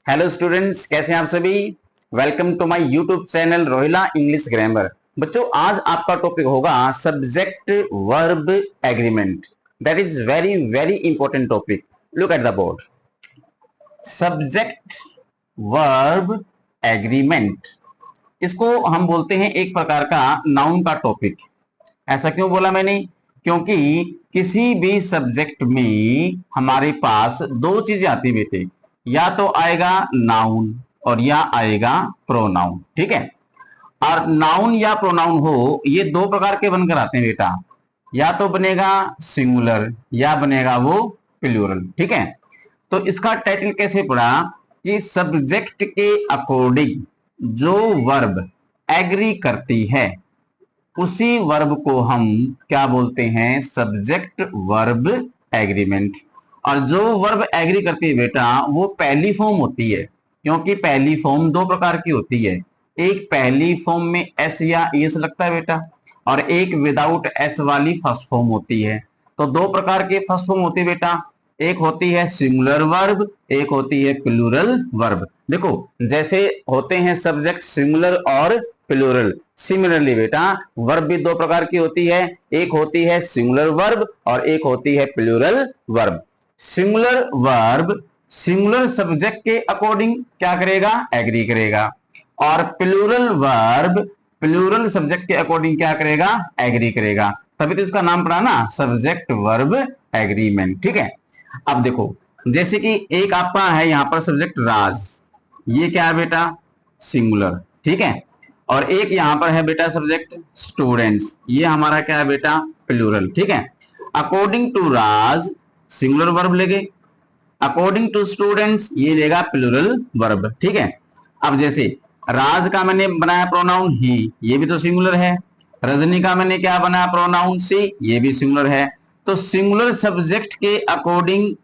Hello students, कैसे हैं आप सभी। Welcome to my YouTube channel Rohila English grammar. बच्चों, आज आपका टॉपिक होगा subject verb agreement. That is very very important topic. Look at the board. Subject verb agreement, इसको हम बोलते हैं एक प्रकार का नाउन का टॉपिक। ऐसा क्यों बोला मैंने? क्योंकि किसी भी सब्जेक्ट में हमारे पास दो चीजें आती है बेटे, या तो आएगा नाउन और या आएगा प्रोनाउन। ठीक है, और नाउन या प्रोनाउन हो, ये दो प्रकार के बनकर आते हैं बेटा। या तो बनेगा सिंगुलर या बनेगा वो प्लूरल। ठीक है, तो इसका टाइटल कैसे पड़ा कि सब्जेक्ट के अकॉर्डिंग जो वर्ब एग्री करती है उसी वर्ब को हम क्या बोलते हैं? Subject verb agreement. और जो वर्ब एग्री करती है बेटा वो पहली फॉर्म होती है, क्योंकि पहली फॉर्म दो प्रकार की होती है। एक पहली फॉर्म में एस या एस लगता है बेटा, और एक विदाउट एस वाली फर्स्ट फॉर्म होती है। तो दो प्रकार के फर्स्ट फॉर्म होती है बेटा, एक होती है सिंगुलर वर्ब, एक होती है प्लूरल वर्ब। देखो, जैसे होते हैं सब्जेक्ट सिंगुलर और प्लूरल, सिमिलरली बेटा वर्ब भी दो प्रकार की होती है। एक होती है सिंगुलर वर्ब और एक होती है plural verb. Singular verb singular subject के अकॉर्डिंग क्या करेगा? एग्री करेगा। और प्लूरल वर्ब प्लूरल सब्जेक्ट के अकॉर्डिंग क्या करेगा? एग्री करेगा। तभी तो इसका नाम पड़ा ना सब्जेक्ट वर्ब एग्रीमेंट। ठीक है, अब देखो, जैसे कि एक आपका है यहां पर सब्जेक्ट राज, ये क्या है बेटा? सिंगुलर। ठीक है, और एक यहां पर है बेटा सब्जेक्ट स्टूडेंट्स, ये हमारा क्या है बेटा? प्लूरल। ठीक है, according to Raj singular verb लेंगे, अकॉर्डिंग टू स्टूडेंट्स ये लेगा प्लूरल वर्ब। ठीक है, अब जैसे राज का मैंने बनाया प्रोनाउन ही, ये भी तो सिंगुलर है। रजनी का मैंने क्या बनाया प्रोनाउन सी, ये भी सिंगुलर है। तो सिंगुलर सब्जेक्ट के अकॉर्डिंग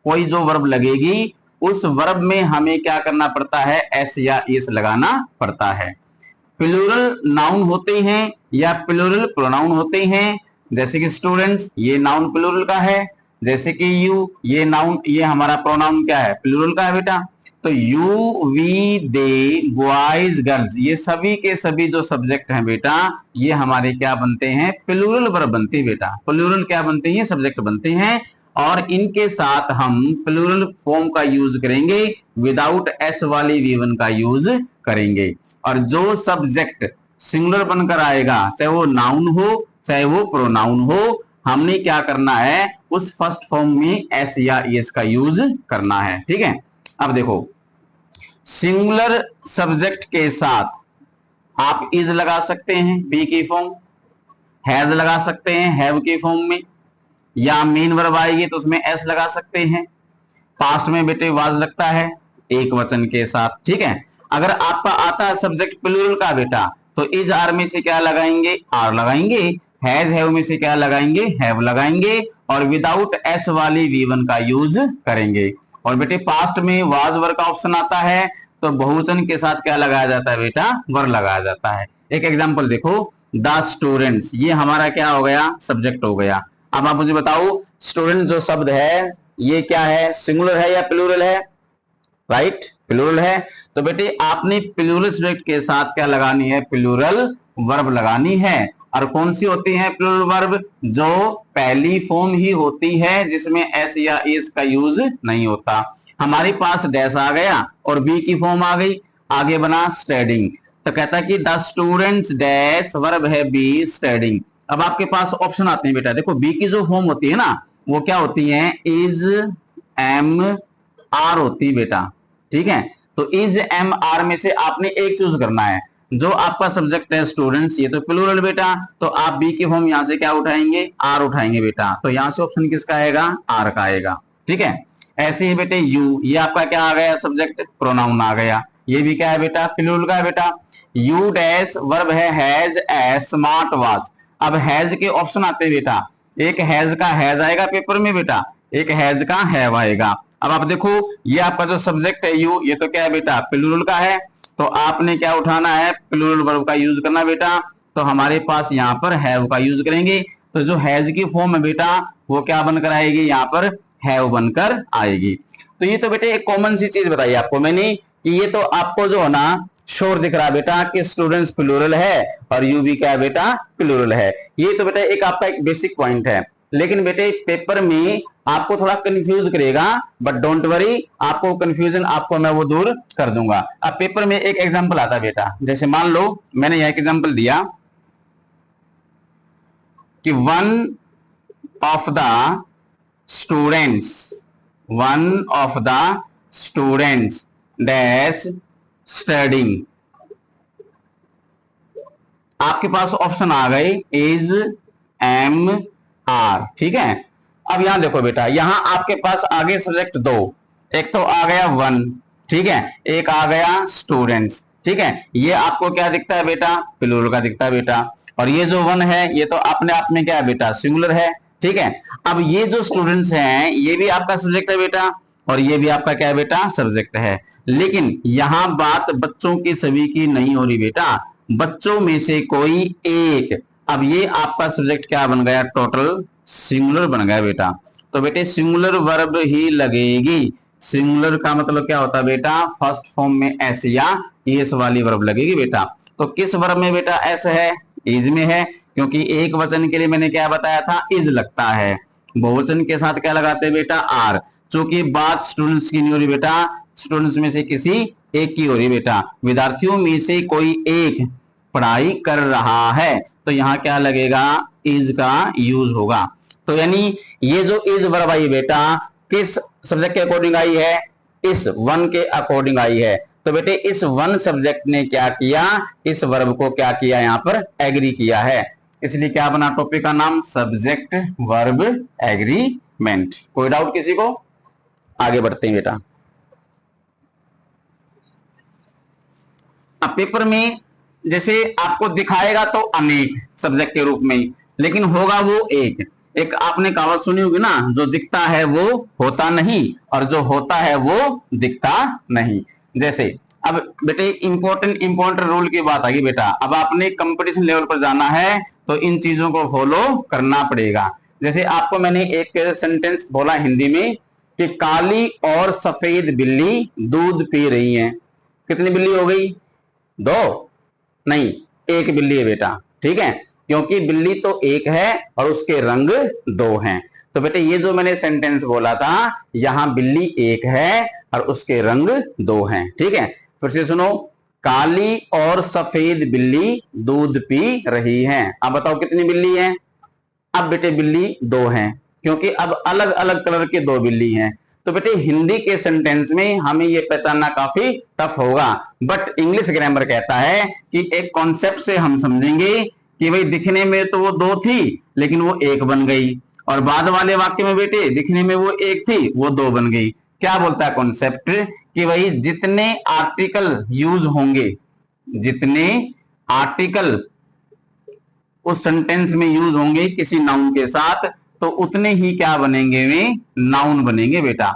कोई जो वर्ब लगेगी उस वर्ब में हमें क्या करना पड़ता है? एस या एस लगाना पड़ता है। प्लूरल नाउन होते हैं या प्लूरल प्रोनाउन होते हैं। जैसे कि स्टूडेंट्स ये नाउन प्लूरल का है, जैसे कि यू ये नाउन, ये हमारा प्रोनाउन क्या है? प्लूरल का है बेटा। तो you we they boys girls ये सभी के सभी जो सब्जेक्ट हैं बेटा, ये हमारे क्या बनते हैं? प्लूरल वर्ब बनते हैं बेटा। प्लूरल क्या बनते हैं? सब्जेक्ट बनते हैं। और इनके साथ हम प्लूरल फॉर्म का यूज करेंगे, विदाउट एस वाली वी1 का यूज करेंगे। और जो सब्जेक्ट सिंगुलर बनकर आएगा, चाहे वो नाउन हो चाहे वो प्रोनाउन हो, हमने क्या करना है? उस फर्स्ट फॉर्म में एस या एस का यूज करना है। ठीक है, अब देखो, सिंगुलर सब्जेक्ट के साथ आप इज लगा सकते हैं बी की फॉर्म, हैज लगा सकते हैं हैव की फॉर्म में, या मेन वर्ब आएगी तो उसमें एस लगा सकते हैं। पास्ट में बेटे वाज लगता है एक वचन के साथ। ठीक है, अगर आपका आता है सब्जेक्ट प्लूरल का बेटा, तो इज आर में से क्या लगाएंगे? आर लगाएंगे। हैज हैव में से क्या लगाएंगे? हैव लगाएंगे। और विदाउट एस वाली वी1 का यूज करेंगे। और बेटे पास्ट में वाज वर का ऑप्शन आता है, तो बहुवचन के साथ क्या लगाया जाता है बेटा? वर लगाया जाता है। एक एग्जाम्पल देखो, द स्टूडेंट्स ये हमारा क्या हो गया? सब्जेक्ट हो गया। अब आप मुझे बताओ, स्टूडेंट जो शब्द है ये क्या है? सिंगुलर है या प्लूरल है? राइट, प्लूरल है। तो बेटे आपने प्लूरल सब्जेक्ट के साथ क्या लगानी है? प्लूरल वर्ब लगानी है। और कौन सी होती है प्लूरल वर्ब? जो पहली फॉर्म ही होती है जिसमें एस या एस का यूज नहीं होता। हमारे पास डैश आ गया और बी की फॉर्म आ गई, आगे बना स्टडिंग। तो कहता है कि द स्टूडेंट्स डैश वर्ब है बी स्टडिंग। अब आपके पास ऑप्शन आते हैं बेटा, देखो बी की जो फॉर्म होती है ना वो क्या होती है? इज एम आर होती है बेटा। ठीक है, तो इज एम आर में से आपने एक चूज करना है। जो आपका सब्जेक्ट है स्टूडेंट्स, ये तो प्लूरल बेटा, तो आप बी की फॉर्म यहां से क्या उठाएंगे? आर उठाएंगे बेटा। तो यहां से ऑप्शन किसका आएगा? आर का आएगा। ठीक है, ऐसे ही बेटे यू, ये आपका क्या आ गया? सब्जेक्ट प्रोनाउन आ गया। ये भी क्या है बेटा? प्लूरल का है बेटा। यू डैश वर्ब है हैज ए स्मार्ट वॉच। अब हैज के ऑप्शन आते हैं बेटा, एक हैज का हैज आएगा पेपर में बेटा, एक हैज का हैव आएगा। अब आप देखो, ये आपका जो सब्जेक्ट है यू, ये तो क्या है बेटा? प्लूरल का है। तो आपने क्या उठाना है? प्लूरल वर्ब का यूज करना बेटा। तो हमारे पास यहाँ पर हैव का यूज करेंगे। तो जो हैज की फॉर्म है बेटा वो क्या बनकर आएगी? यहाँ पर हैव बनकर आएगी। तो ये तो बेटे एक कॉमन सी चीज बताई आपको मैंने कि ये तो आपको जो है ना श्योर दिख रहा है बेटा कि स्टूडेंट्स प्लूरल है और यू भी क्या है बेटा प्लूरल है। ये तो बेटा एक आपका एक बेसिक पॉइंट है। लेकिन बेटे पेपर में आपको थोड़ा कंफ्यूज करेगा, बट डोंट वरी, आपको कंफ्यूजन आपको मैं वो दूर कर दूंगा। अब पेपर में एक एग्जांपल आता है बेटा, जैसे मान लो मैंने यह एग्जांपल दिया कि one of the students dash studying. आपके पास ऑप्शन आ गए इज, एम, आर, ठीक है। अब यहां देखो बेटा, यहां आपके पास आगे सब्जेक्ट दो, एक तो आ गया वन, ठीक है, एक आ गया स्टूडेंट्स, ठीक है। ये आपको क्या दिखता है बेटा, प्लूरल का दिखता है बेटा, और ये जो वन है ये तो अपने आप में क्या है बेटा, सिंगुलर है, ठीक है। अब ये जो स्टूडेंट्स हैं ये भी आपका सब्जेक्ट है बेटा, और ये भी आपका क्या है बेटा, सब्जेक्ट है। लेकिन यहां बात बच्चों की सभी की नहीं हो रही बेटा, बच्चों में से कोई एक। अब ये आपका सब्जेक्ट क्या बन गया, टोटल सिंगुलर बन गया बेटा। तो बेटे सिंगुलर वर्ब ही लगेगी। सिंगुलर का मतलब क्या होता है बेटा, फर्स्ट फॉर्म में एस या एस वाली वर्ब लगेगी बेटा। तो किस वर्ब में बेटा एस है, इज में है, क्योंकि एक वचन के लिए मैंने क्या बताया था, इज लगता है। बहुवचन के साथ क्या लगाते हैं बेटा, आर। चूंकि बात स्टूडेंट्स की नहीं हो रही बेटा, स्टूडेंट्स में से किसी एक की हो रही बेटा, विद्यार्थियों में से कोई एक पढ़ाई कर रहा है, तो यहाँ क्या लगेगा, इज का यूज होगा। तो यानी ये जो इज वर्ब आई बेटा किस सब्जेक्ट के अकॉर्डिंग आई है, इस वन के अकॉर्डिंग आई है। तो बेटे इस वन सब्जेक्ट ने क्या किया, इस वर्ब को क्या किया, यहां पर एग्री किया है, इसलिए क्या बना टॉपिक का नाम, सब्जेक्ट वर्ब एग्रीमेंट। कोई डाउट किसी को, आगे बढ़ते हैं बेटा। अब पेपर में जैसे आपको दिखाएगा तो अनेक सब्जेक्ट के रूप में, लेकिन होगा वो एक। एक आपने कहावत सुनी होगी ना, जो दिखता है वो होता नहीं, और जो होता है वो दिखता नहीं। जैसे अब बेटे इंपॉर्टेंट रूल की बात आ गई बेटा, अब आपने कंपटीशन लेवल पर जाना है तो इन चीजों को फॉलो करना पड़ेगा। जैसे आपको मैंने एक सेंटेंस बोला हिंदी में कि काली और सफेद बिल्ली दूध पी रही हैं। कितनी बिल्ली हो गई, दो नहीं, एक बिल्ली है बेटा, ठीक है, क्योंकि बिल्ली तो एक है और उसके रंग दो हैं। तो बेटे ये जो मैंने सेंटेंस बोला था, यहां बिल्ली एक है और उसके रंग दो हैं, ठीक है। फिर से सुनो, काली और सफेद बिल्ली दूध पी रही है। अब बताओ कितनी बिल्ली है, अब बेटे बिल्ली दो हैं, क्योंकि अब अलग अलग कलर के दो बिल्ली हैं। तो बेटे हिंदी के सेंटेंस में हमें ये पहचानना काफी टफ होगा, बट इंग्लिश ग्रामर कहता है कि एक कॉन्सेप्ट से हम समझेंगे कि भाई दिखने में तो वो दो थी लेकिन वो एक बन गई, और बाद वाले वाक्य में बेटे दिखने में वो एक थी वो दो बन गई। क्या बोलता है कॉन्सेप्ट कि भाई जितने आर्टिकल यूज होंगे, जितने आर्टिकल उस सेंटेंस में यूज होंगे किसी नाउन के साथ, तो उतने ही क्या बनेंगे, वे नाउन बनेंगे बेटा।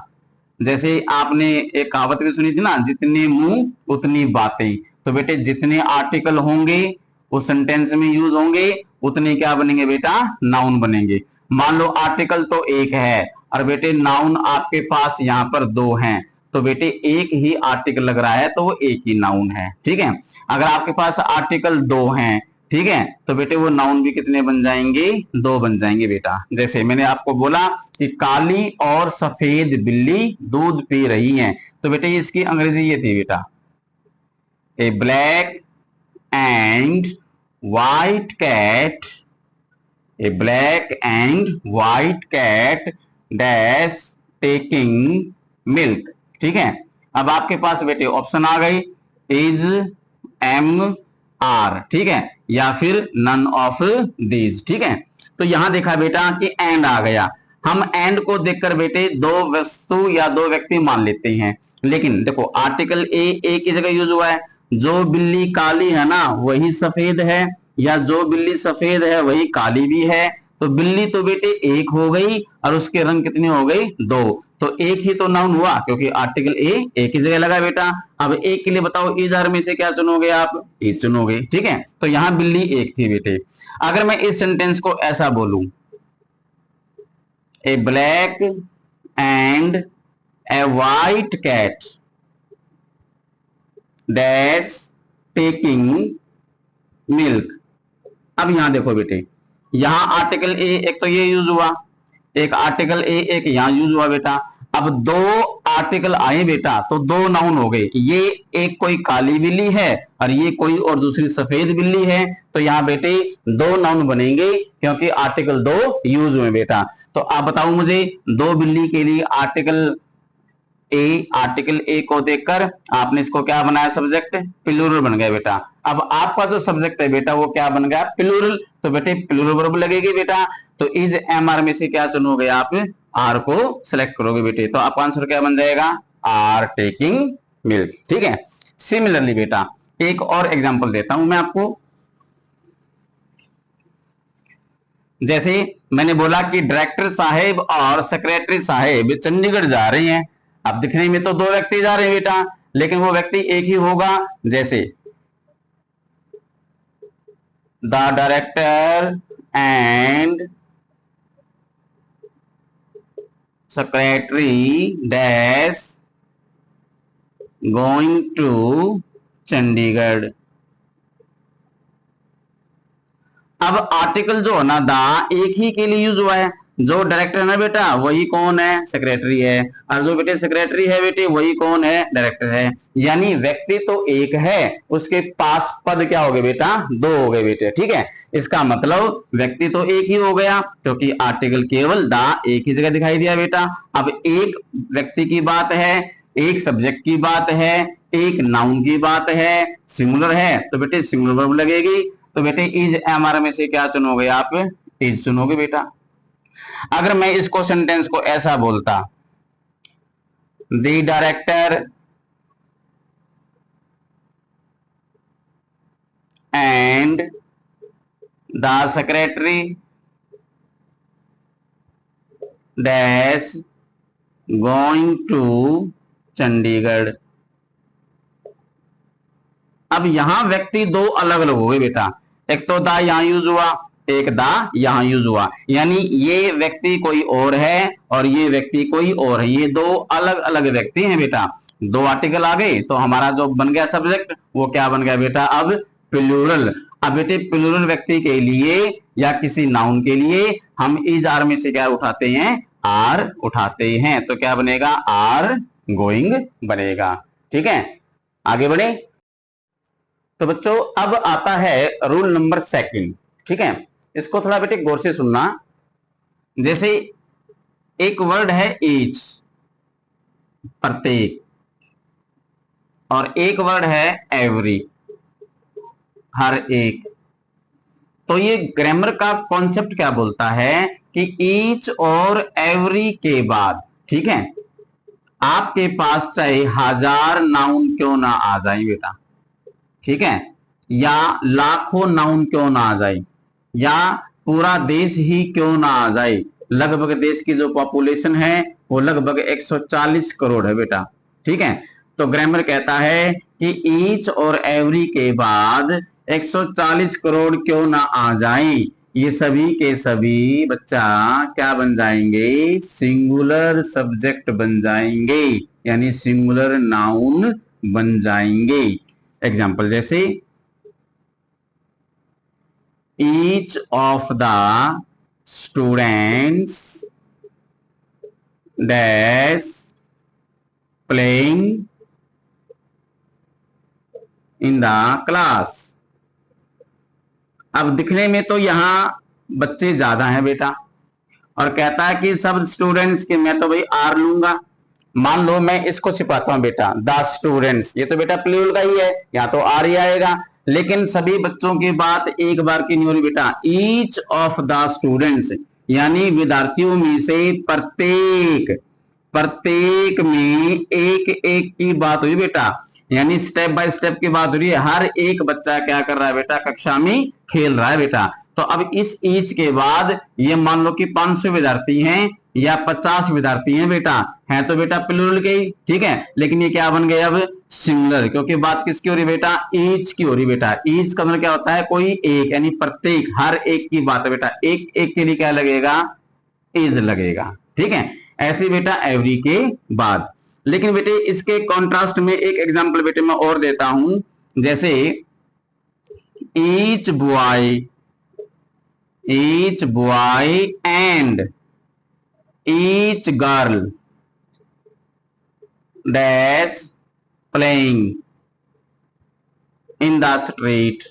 जैसे आपने एक कहावत भी सुनी थी ना, जितने मुंह उतनी बातें। तो बेटे जितने आर्टिकल होंगे उस सेंटेंस में यूज होंगे, उतने क्या बनेंगे बेटा, नाउन बनेंगे। मान लो आर्टिकल तो एक है और बेटे नाउन आपके पास यहां पर दो हैं, तो बेटे एक ही आर्टिकल लग रहा है तो वो एक ही नाउन है, ठीक है। अगर आपके पास आर्टिकल दो हैं, ठीक है, तो बेटे वो नाउन भी कितने बन जाएंगे, दो बन जाएंगे बेटा। जैसे मैंने आपको बोला कि काली और सफेद बिल्ली दूध पी रही हैं, तो बेटे इसकी अंग्रेजी ये थी बेटा, a black and white cat, a black and white cat dash taking milk, ठीक है। अब आपके पास बेटे ऑप्शन आ गई, इज, एम, आर, ठीक है, या फिर नन ऑफ दीज, ठीक है। तो यहां देखा बेटा कि एंड आ गया, हम एंड को देखकर बेटे दो वस्तु या दो व्यक्ति मान लेते हैं, लेकिन देखो आर्टिकल ए की जगह यूज हुआ है। जो बिल्ली काली है ना वही सफेद है, या जो बिल्ली सफेद है वही काली भी है। तो बिल्ली तो बेटे एक हो गई और उसके रंग कितने हो गई, दो। तो एक ही तो नाउन हुआ, क्योंकि आर्टिकल ए एक ही जगह लगा बेटा। अब एक के लिए बताओ इज आर में से क्या चुनोगे आप, इज चुनोगे, ठीक है। तो यहां बिल्ली एक थी बेटे। अगर मैं इस सेंटेंस को ऐसा बोलूं, a black and a white cat dash taking milk. अब यहां देखो बेटे, यहां आर्टिकल ए एक तो ये यूज हुआ, एक आर्टिकल ए एक यहां यूज हुआ बेटा। अब दो आर्टिकल आए बेटा तो दो नाउन हो गए। ये एक कोई काली बिल्ली है और ये कोई और दूसरी सफेद बिल्ली है, तो यहां बेटे दो नाउन बनेंगे क्योंकि आर्टिकल दो यूज हुए बेटा। तो आप बताओ मुझे, दो बिल्ली के लिए आर्टिकल ए को देखकर आपने इसको क्या बनाया, सब्जेक्ट प्लूरल बन गया बेटा। अब आपका जो सब्जेक्ट है बेटा वो क्या बन गया, प्लूरल। तो बेटे प्लूरल वर्ब लगेगी बेटा। तो इज एम आर में से क्या चुनोगे आप, आर को सिलेक्ट करोगे बेटे। तो आपका आंसर क्या बन जाएगा, आर टेकिंग मिल्क। ठीक है। सिमिलरली बेटा एक और एग्जांपल देता हूं मैं आपको। जैसे मैंने बोला कि डायरेक्टर साहेब और सेक्रेटरी साहेब चंडीगढ़ जा रहे हैं। अब दिखने में तो दो व्यक्ति जा रहे हैं बेटा, लेकिन वो व्यक्ति एक ही होगा। जैसे the director and secretary dash going to Chandigarh. अब आर्टिकल जो है ना द एक ही के लिए यूज हुआ है। जो डायरेक्टर है ना बेटा वही कौन है, सेक्रेटरी है, और जो बेटे सेक्रेटरी है बेटे वही कौन है, डायरेक्टर है। यानी व्यक्ति तो एक है, उसके पास पद क्या हो गए बेटा, दो हो गए बेटे। ठीक है। इसका मतलब व्यक्ति तो एक ही हो गया क्योंकि आर्टिकल केवल द एक ही जगह दिखाई दिया बेटा। अब एक व्यक्ति की बात है, एक सब्जेक्ट की बात है, एक नाउन की बात है, सिंगुलर है तो बेटे सिंगुलर वर्ब लगेगी। तो बेटे इज एम आर में से क्या चुनोगे आप, इज चुनोगे बेटा। अगर मैं इसको सेंटेंस को ऐसा बोलता, the director and the secretary dash going to Chandigarh. अब यहां व्यक्ति दो अलग अलग हो गए बेटा। एक तो द यहां यूज हुआ, एक द यहां यूज हुआ, यानी ये व्यक्ति कोई और है और ये व्यक्ति कोई और है। ये दो अलग अलग व्यक्ति हैं बेटा। दो आर्टिकल आ गए तो हमारा जो बन गया सब्जेक्ट वो क्या बन गया बेटा, अब प्लूरल। अब बेटे प्लूरल व्यक्ति के लिए या किसी नाउन के लिए हम इज आर में से क्या उठाते हैं, आर उठाते हैं। तो क्या बनेगा, आर गोइंग बनेगा। ठीक है। आगे बढ़े। तो बच्चों अब आता है रूल नंबर सेकंड। ठीक है। इसको थोड़ा बेटे गौर से सुनना। जैसे एक वर्ड है ईच, प्रत्येक, और एक वर्ड है एवरी, हर एक। तो ये ग्रामर का कॉन्सेप्ट क्या बोलता है कि ईच और एवरी के बाद, ठीक है, आपके पास चाहे 1000 नाउन क्यों ना आ जाए बेटा, ठीक है, या लाखों नाउन क्यों ना आ जाए, या पूरा देश ही क्यों ना आ जाए। लगभग देश की जो पॉपुलेशन है वो लगभग 140 करोड़ है बेटा। ठीक है। तो ग्रामर कहता है कि ईच और एवरी के बाद 140 करोड़ क्यों ना आ जाए, ये सभी के सभी बच्चा क्या बन जाएंगे, सिंगुलर सब्जेक्ट बन जाएंगे, यानी सिंगुलर नाउन बन जाएंगे। एग्जाम्पल जैसे each of the students dash playing in the class। अब दिखने में तो यहां बच्चे ज्यादा हैं बेटा, और कहता है कि सब स्टूडेंट्स के, मैं तो भाई आर लूंगा। मान लो मैं इसको छिपाता हूं बेटा, द स्टूडेंट्स, ये तो बेटा प्लूरल का ही है, या तो आर ही आएगा। लेकिन सभी बच्चों की बात एक बार की नहीं हो रही बेटा, ईच ऑफ द स्टूडेंट्स, यानी विद्यार्थियों में से प्रत्येक, प्रत्येक में एक एक की बात हुई बेटा, यानी स्टेप बाय स्टेप की बात हो रही है। हर एक बच्चा क्या कर रहा है बेटा, कक्षा में खेल रहा है बेटा। तो अब इस ईच के बाद ये मान लो कि 500 विद्यार्थी हैं या 50 विद्यार्थी हैं बेटा, है तो बेटा प्लूरल के ही, ठीक है। लेकिन ये क्या बन गया, अब सिंगुलर, क्योंकि बात किसकी हो रही बेटा, ईच की हो रही बेटा। ईच का मतलब क्या होता है, कोई एक, यानी प्रत्येक, हर एक की बात है बेटा। एक एक के लिए क्या लगेगा, इज लगेगा। ठीक है। ऐसे बेटा एवरी के बाद। लेकिन बेटे इसके कॉन्ट्रास्ट में एक एग्जांपल बेटे मैं और देता हूं, जैसे each boy and each girl dash playing in the street.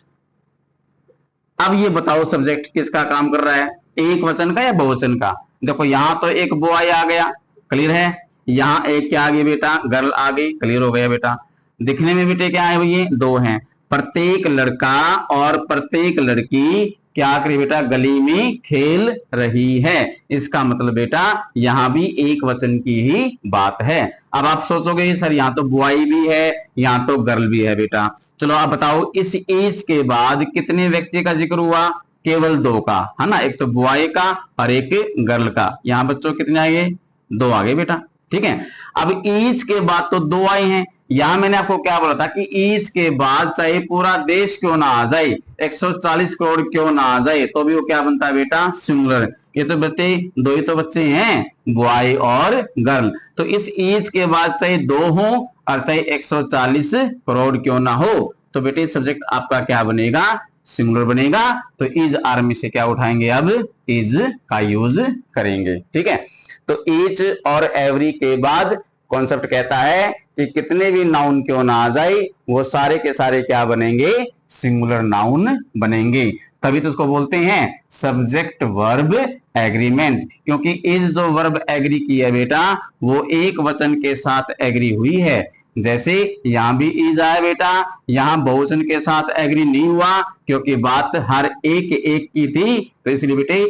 अब ये बताओ सब्जेक्ट किसका काम कर रहा है, एक वचन का या बहुवचन का। देखो यहां तो एक बॉय आ गया, क्लियर है, यहां एक क्या आ गई बेटा, गर्ल आ गई, क्लियर हो गया बेटा। दिखने में बेटे क्या है, ये दो हैं, प्रत्येक लड़का और प्रत्येक लड़की क्या करे बेटा, गली में खेल रही है। इसका मतलब बेटा यहां भी एक वचन की ही बात है। अब आप सोचोगे सर यहां तो बॉय भी है, यहां तो गर्ल भी है बेटा। चलो आप बताओ इस एज के बाद कितने व्यक्ति का जिक्र हुआ, केवल दो का, है ना, एक तो बॉय का और एक गर्ल का। यहां बच्चों कितने आए, दो आ गए बेटा, ठीक है। अब ईच के बाद तो दो आए हैं, यहां मैंने आपको क्या बोला था कि ईच के बाद चाहे पूरा देश क्यों ना आ जाए, 140 करोड़ क्यों ना आ जाए, तो भी वो क्या बनता है बेटा, सिंगुलर। ये तो बच्चे दो ही तो बच्चे हैं, बॉय और गर्ल। तो इस ईच के बाद चाहे दो हो और चाहे 140 करोड़ क्यों ना हो, तो बेटे सब्जेक्ट आपका क्या बनेगा, सिंगुलर बनेगा। तो इज आर में से क्या उठाएंगे, अब इज का यूज करेंगे, ठीक है। तो ईच और एवरी के बाद कॉन्सेप्ट कहता है कि कितने भी नाउन क्यों ना आ जाए, वो सारे के सारे क्या बनेंगे, सिंगुलर नाउन बनेंगे। तभी तो उसको बोलते हैं सब्जेक्ट वर्ब एग्रीमेंट, क्योंकि इज जो वर्ब एग्री की है बेटा वो एक वचन के साथ एग्री हुई है। जैसे यहां भी इज आया बेटा, यहां बहुवचन के साथ एग्री नहीं हुआ क्योंकि बात हर एक एक की थी, तो इसलिए बेटे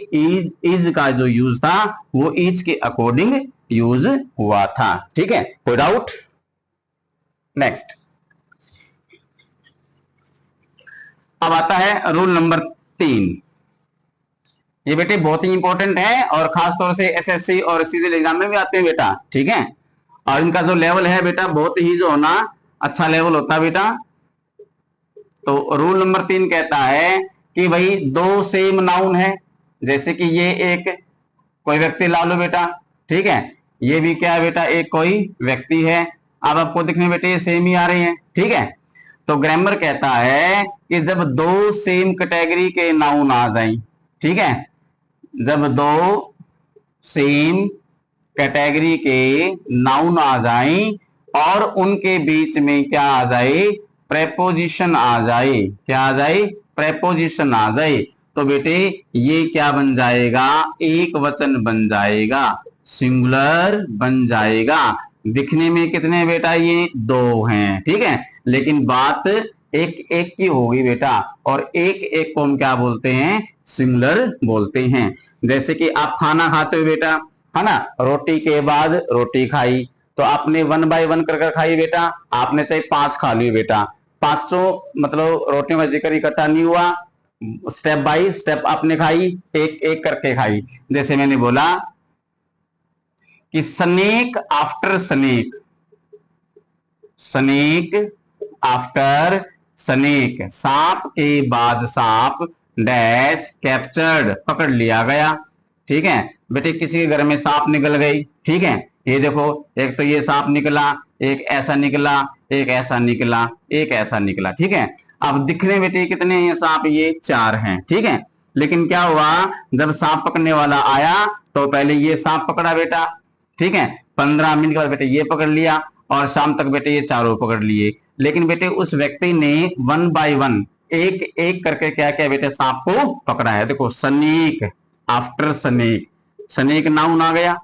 इज का जो यूज था वो इज के अकॉर्डिंग यूज हुआ था, ठीक है। कोई डाउट? नेक्स्ट अब आता है रूल नंबर 3। ये बेटे बहुत ही इंपॉर्टेंट है और खासतौर से एसएससी और सीजीएल एग्जाम में भी आते हैं बेटा, ठीक है। और इनका जो लेवल है बेटा बहुत ही जो होना अच्छा लेवल होता है बेटा। तो रूल नंबर 3 कहता है कि भाई दो सेम नाउन है, जैसे कि ये एक कोई व्यक्ति ला लो बेटा, ठीक है, ये भी क्या है बेटा, एक कोई व्यक्ति है। अब आपको दिखने बेटे ये सेम ही आ रहे हैं, ठीक है। तो ग्रामर कहता है कि जब दो सेम कैटेगरी के नाउन आ जाएं, ठीक है, जब दो सेम कैटेगरी के नाउन आ जाएं और उनके बीच में क्या आ जाए, प्रेपोजिशन आ जाए, क्या आ जाए, प्रेपोजिशन आ जाए, तो बेटे ये क्या बन जाएगा, एक वचन बन जाएगा, सिंगुलर बन जाएगा। दिखने में कितने बेटा, ये दो हैं, ठीक है, लेकिन बात एक एक की होगी बेटा, और एक एक को हम क्या बोलते हैं, सिंगुलर बोलते हैं। जैसे कि आप खाना खाते हो बेटा, है ना, रोटी के बाद रोटी खाई, तो आपने 1 बाय 1 कर खाई बेटा, आपने चाहे 5 खा ली बेटा, पांचों मतलब रोटियों का जिक्र इकट्ठा नहीं हुआ, स्टेप बाय स्टेप आपने खाई, एक एक करके खाई। जैसे मैंने बोला कि snake after snake, snake after snake, सांप के बाद सांप डैश कैप्चर्ड, पकड़ लिया गया, ठीक है। बेटे किसी के घर में सांप निकल गई, ठीक है, ये देखो एक तो ये सांप निकला, एक ऐसा निकला, एक ऐसा निकला, एक ऐसा निकला, ठीक है। अब दिखने बेटे कितने हैं सांप, ये 4 हैं, ठीक है। लेकिन क्या हुआ, जब सांप पकड़ने वाला आया तो पहले ये सांप पकड़ा बेटा, ठीक है, 15 मिनट के बाद बेटे ये पकड़ लिया और शाम तक बेटे ये चारों पकड़ लिए। लेकिन बेटे उस व्यक्ति ने 1 बाय 1 एक एक करके क्या किया बेटे, सांप को पकड़ा है। देखो snake after snake, snake noun आ गया,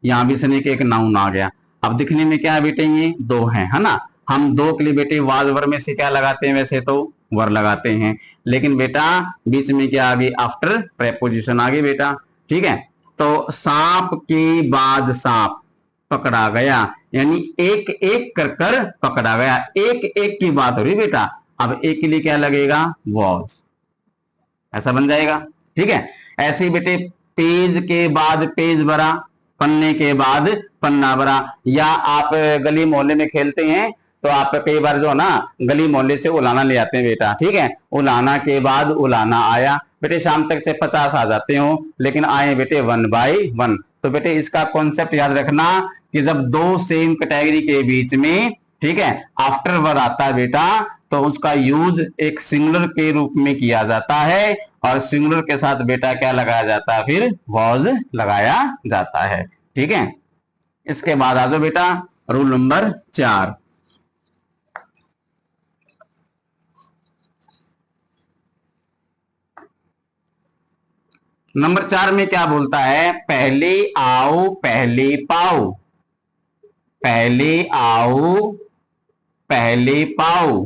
यहां भी स्नेक एक नाउन आ गया। अब दिखने में क्या है बेटे, ये दो हैं, है ना। हम दो के लिए बेटे वाज वर में से क्या लगाते हैं, वैसे तो वर लगाते हैं, लेकिन बेटा बीच में क्या आ गई, आफ्टर प्रेपोजिशन आ गई बेटा, ठीक है। तो सांप के बाद सांप पकड़ा गया, यानी एक एक कर कर पकड़ा गया, एक एक की बात हो रही बेटा। अब एक के लिए क्या लगेगा, वॉज, ऐसा बन जाएगा, ठीक है। ऐसे बेटे पेज के बाद पेज भरा, पन्ने के बाद पन्ना भरा। या आप गली मोहल्ले में खेलते हैं तो आप कई बार जो ना गली मोहल्ले से उलाना ले आते हैं बेटा, ठीक है, उलाना के बाद उलाना आया बेटे, शाम तक से 50 आ जाते हो, लेकिन आए बेटे 1 बाय 1, तो बेटे इसका कॉन्सेप्ट याद रखना कि जब दो सेम कैटेगरी के बीच में, ठीक है, आफ्टर वर्ड आता है बेटा, तो उसका यूज एक सिंगुलर के रूप में किया जाता है, और सिंगुलर के साथ बेटा क्या लगाया जाता है, फिर वॉज लगाया जाता है। ठीक है, इसके बाद आ जाओ बेटा रूल नंबर 4। नंबर 4 में क्या बोलता है, पहले आओ पहले पाओ, पहले आओ पहले पाओ,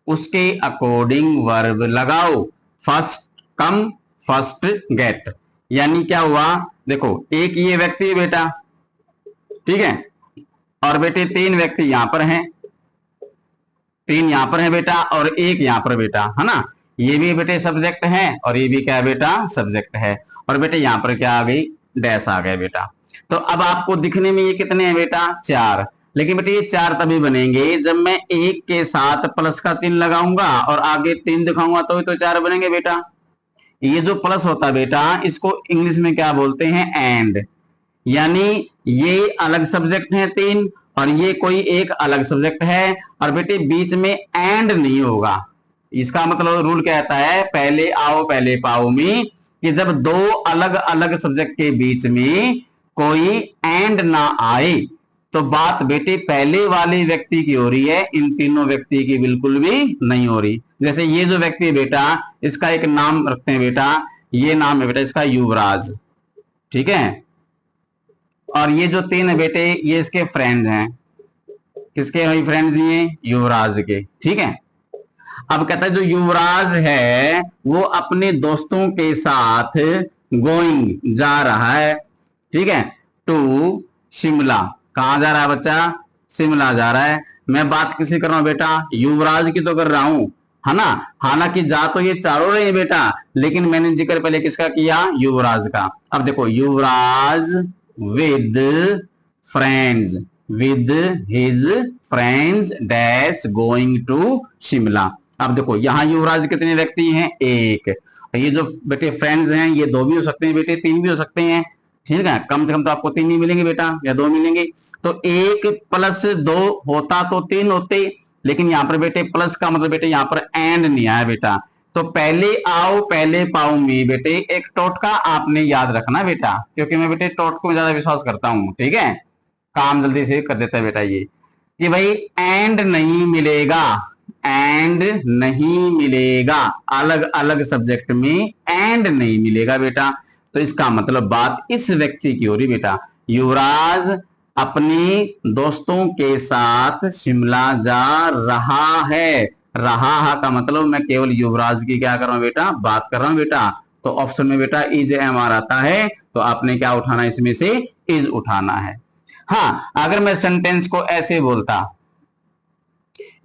उसके अकॉर्डिंग वर्ब लगाओ, फर्स्ट कम फर्स्ट गेट। यानी क्या हुआ, देखो एक ये व्यक्ति है बेटा, ठीक है, और बेटे 3 व्यक्ति यहां पर हैं, 3 यहां पर है बेटा, और एक यहां पर बेटा, है ना, ये भी बेटे सब्जेक्ट है और ये भी क्या बेटा सब्जेक्ट है, और बेटे यहां पर क्या आ गई, डैश आ गया बेटा। तो अब आपको दिखने में ये कितने हैं बेटा, 4, लेकिन बेटे ये 4 तभी बनेंगे जब मैं एक के साथ प्लस का चिन्ह लगाऊंगा और आगे 3 दिखाऊंगा तो 4 बनेंगे बेटा। ये जो प्लस होता है बेटा, इसको इंग्लिश में क्या बोलते हैं, एंड। यानी ये अलग सब्जेक्ट हैं 3 और ये कोई एक अलग सब्जेक्ट है, और बेटे बीच में एंड नहीं होगा। इसका मतलब रूल कहता है पहले आओ पहले पाओ में कि जब दो अलग अलग सब्जेक्ट के बीच में कोई एंड ना आए तो बात बेटे पहले वाले व्यक्ति की हो रही है, इन तीनों व्यक्ति की बिल्कुल भी नहीं हो रही। जैसे ये जो व्यक्ति है बेटा, इसका एक नाम रखते हैं बेटा, ये नाम है बेटा इसका युवराज, ठीक है, और ये जो 3 है बेटे ये इसके फ्रेंड हैं, किसके भाई फ्रेंड्स, ये युवराज के, ठीक है। अब कहता है जो युवराज है वो अपने दोस्तों के साथ गोइंग जा रहा है, ठीक है, टू शिमला। कहां जा रहा है बच्चा, शिमला जा रहा है। मैं बात किसी कर रहा हूं बेटा, युवराज की तो कर रहा हूं, है ना। हालांकि जा तो ये चारों रहे हैं बेटा, लेकिन मैंने जिक्र पहले किसका किया, युवराज का। अब देखो Yuvraj with friends, with his friends dash going to Shimla. अब देखो यहां युवराज कितने व्यक्ति हैं, एक, ये जो बेटे फ्रेंड्स हैं ये 2 भी हो सकते हैं बेटे, 3 भी हो सकते हैं, ठीक है, कम से कम तो आपको 3 नहीं मिलेंगे बेटा या 2 मिलेंगे। तो 1 प्लस 2 होता तो 3 होते, लेकिन यहां पर बेटे प्लस का मतलब बेटे यहां पर एंड नहीं आया बेटा। तो पहले आओ पहले पाओ में बेटे एक टोटका आपने याद रखना बेटा, क्योंकि मैं बेटे टोटको में ज्यादा विश्वास करता हूं, ठीक है, काम जल्दी से कर देता है बेटा ये, कि भाई एंड नहीं मिलेगा, एंड नहीं मिलेगा, अलग अलग सब्जेक्ट में एंड नहीं मिलेगा बेटा। तो इसका मतलब बात इस व्यक्ति की हो रही बेटा, युवराज अपने दोस्तों के साथ शिमला जा रहा है। रहा का मतलब मैं केवल युवराज की क्या कर रहा हूं बेटा, बात कर रहा हूं बेटा। तो ऑप्शन में बेटा इज एम आर आता है, तो आपने क्या उठाना, इसमें से इज उठाना है। हाँ, अगर मैं सेंटेंस को ऐसे बोलता,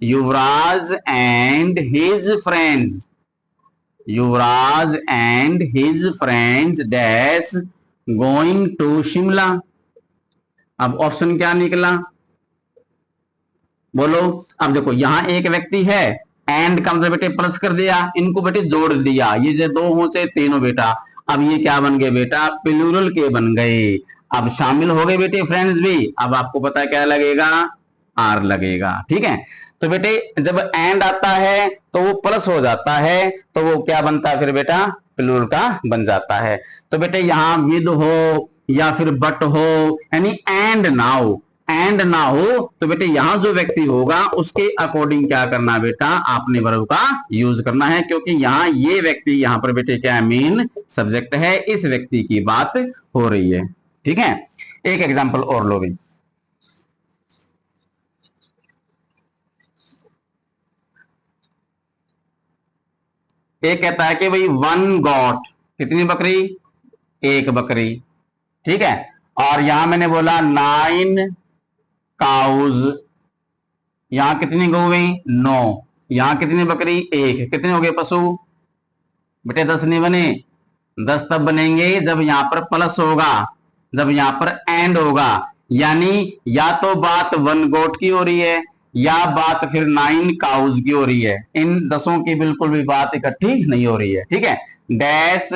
Yuvraj and his friends, Yuvraj and his friends dash going to Shimla. अब ऑप्शन क्या निकला, बोलो। अब देखो यहां एक व्यक्ति है, एंड का मतलब बेटे प्लस कर दिया, इनको बेटे जोड़ दिया, ये जो 2 हो चाहे 3 हो बेटा, अब ये क्या बन गए बेटा, प्लूरल के बन गए। अब शामिल हो गए बेटे फ्रेंड्स भी, अब आपको पता क्या लगेगा, आर लगेगा, ठीक है। तो बेटे जब एंड आता है तो वो प्लस हो जाता है, तो वो क्या बनता है फिर बेटा, प्लूरल का बन जाता है। तो बेटे यहां विद हो या फिर बट हो, यानी एंड ना हो, एंड ना हो तो बेटे यहां जो व्यक्ति होगा उसके अकॉर्डिंग क्या करना बेटा, आपने वर्ब का यूज करना है, क्योंकि यहां ये व्यक्ति यहां पर बेटे क्या है, मेन सब्जेक्ट है, इस व्यक्ति की बात हो रही है, ठीक है। एक एग्जांपल और लो भाई, एक कहता है कि भाई 1 गॉट, कितनी बकरी, 1 बकरी, ठीक है, और यहां मैंने बोला 9 काउज, यहां कितनी गौ हुई, 9, यहां कितनी बकरी, 1, कितने हो गए पशु बेटे, 10 नहीं बने, 10 तब बनेंगे जब यहां पर प्लस होगा, जब यहां पर एंड होगा। यानी या तो बात 1 गोट की हो रही है या बात फिर 9 काउज की हो रही है, इन 10 की बिल्कुल भी बात इकट्ठी नहीं हो रही है, ठीक है। डैश,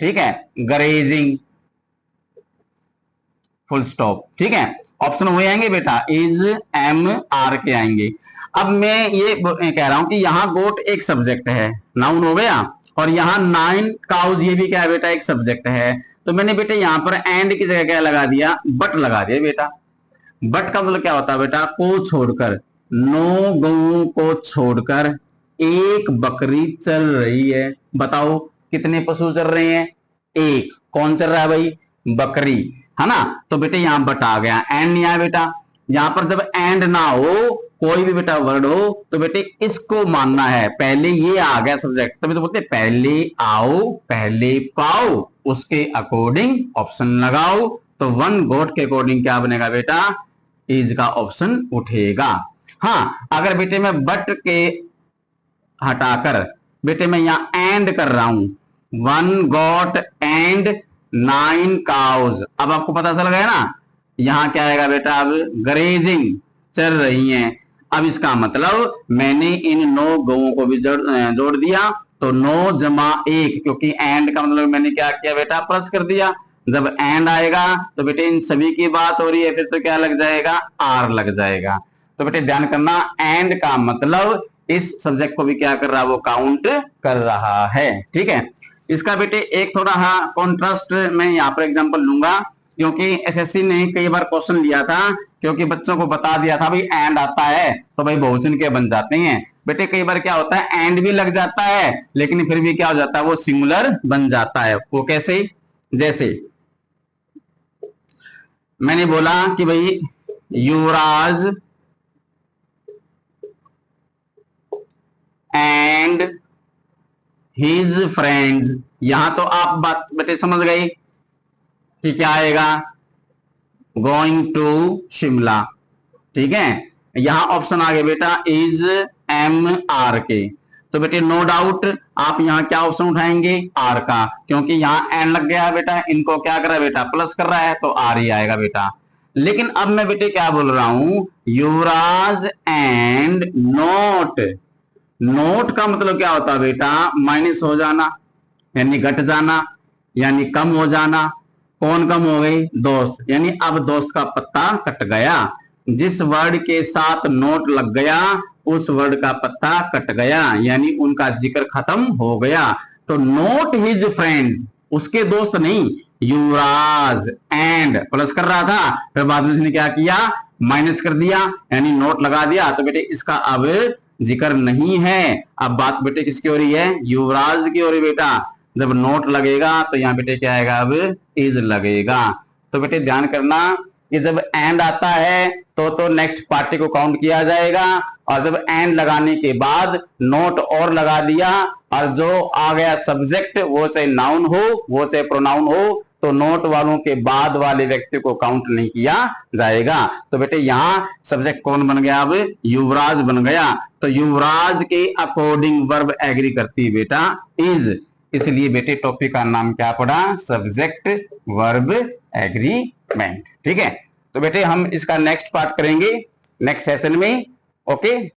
ठीक है, ग्रेजिंग, फुल स्टॉप। ठीक है, ऑप्शन हो आएंगे बेटा, इज एम आर के आएंगे। अब मैं ये कह रहा हूं कि यहाँ गोट एक सब्जेक्ट है, नाउन हो गया, और यहाँ 9 काउज ये भी क्या है बेटा, एक सब्जेक्ट है। तो मैंने बेटा यहाँ पर एंड की जगह क्या लगा दिया, बट लगा दिया बेटा। बट का मतलब क्या होता है बेटा, को छोड़कर, 9 गऊं को छोड़कर एक बकरी चल रही है। बताओ कितने पशु चल रहे हैं, एक। कौन चल रहा है भाई, बकरी, है ना। तो बेटे यहाँ बट आ गया, एंड नहीं आया बेटा। यहां पर जब एंड ना हो, कोई भी बेटा वर्ड हो, तो बेटे इसको मानना है, पहले ये आ गया सब्जेक्ट, तभी तो बोलते पहले आओ पहले पाओ, उसके अकॉर्डिंग ऑप्शन लगाओ। तो वन गोट के अकॉर्डिंग क्या बनेगा बेटा, इज का ऑप्शन उठेगा। हाँ, अगर बेटे मैं बट के हटाकर बेटे मैं यहां एंड कर रहा हूं, 1 गॉट एंड 9 काउज, अब आपको पता चल गया ना, यहां क्या आएगा बेटा, अब ग्रेजिंग चल रही हैं। अब इसका मतलब मैंने इन 9 गौओं को भी जोड़ दिया, तो 9 जमा 1, क्योंकि एंड का मतलब मैंने क्या किया बेटा, प्लस कर दिया। जब एंड आएगा तो बेटे इन सभी की बात हो रही है, फिर तो क्या लग जाएगा, आर लग जाएगा। तो बेटे ध्यान करना, एंड का मतलब इस सब्जेक्ट को भी क्या कर रहा है, वो काउंट कर रहा है। ठीक है, इसका बेटे एक थोड़ा हाँ कॉन्ट्रास्ट मैं यहाँ पर एग्जांपल लूंगा, क्योंकि एसएससी ने कई बार क्वेश्चन लिया था, क्योंकि बच्चों को बता दिया था भाई एंड आता है तो भाई बहुवचन के बन जाते हैं। बेटे कई बार क्या होता है, एंड भी लग जाता है लेकिन फिर भी क्या हो जाता है, वो सिंगुलर बन जाता है। वो कैसे, जैसे मैंने बोला कि भाई युवराज एंड हिज फ्रेंड्स, यहां तो आप बात बेटे समझ गई कि क्या आएगा, गोइंग टू शिमला। ठीक है, यहां ऑप्शन आ गया बेटा इज एम आर के। तो बेटे नो डाउट आप यहां क्या ऑप्शन उठाएंगे, आर का, क्योंकि यहां एंड लग गया है बेटा, इनको क्या कर रहा है बेटा, प्लस कर रहा है, तो आर ही आएगा बेटा। लेकिन अब मैं बेटे क्या बोल रहा हूं, युवराज एंड नोट। नोट का मतलब क्या होता है बेटा, माइनस हो जाना, यानी घट जाना, यानी कम हो जाना। कौन कम हो गई, दोस्त, यानी अब दोस्त का पत्ता कट गया। जिस वर्ड के साथ नोट लग गया उस वर्ड का पत्ता कट गया, यानी उनका जिक्र खत्म हो गया। तो नोट हिज फ्रेंड, उसके दोस्त नहीं, युवराज एंड प्लस कर रहा था, फिर बाद में उसने क्या किया, माइनस कर दिया, यानी नोट लगा दिया। तो बेटे इसका अब जिक्र नहीं है। अब बात बेटे किसकी हो रही है, युवराज की हो रही बेटा। जब नोट लगेगा तो यहाँ बेटे क्या आएगा, अब इज लगेगा। तो बेटे ध्यान करना कि जब एंड आता है तो नेक्स्ट पार्टी को काउंट किया जाएगा, और जब एंड लगाने के बाद नोट और लगा दिया और जो आ गया सब्जेक्ट, वो चाहे नाउन हो वो चाहे प्रोनाउन हो, तो नोट वालों के बाद वाले व्यक्ति को काउंट नहीं किया जाएगा। तो बेटे यहां सब्जेक्ट कौन बन गया, अब युवराज बन गया। तो युवराज के अकॉर्डिंग वर्ब एग्री करती है बेटा इज, इसलिए बेटे टॉपिक का नाम क्या पड़ा, सब्जेक्ट वर्ब एग्रीमेंट। ठीक है, तो बेटे हम इसका नेक्स्ट पार्ट करेंगे नेक्स्ट सेशन में। ओके।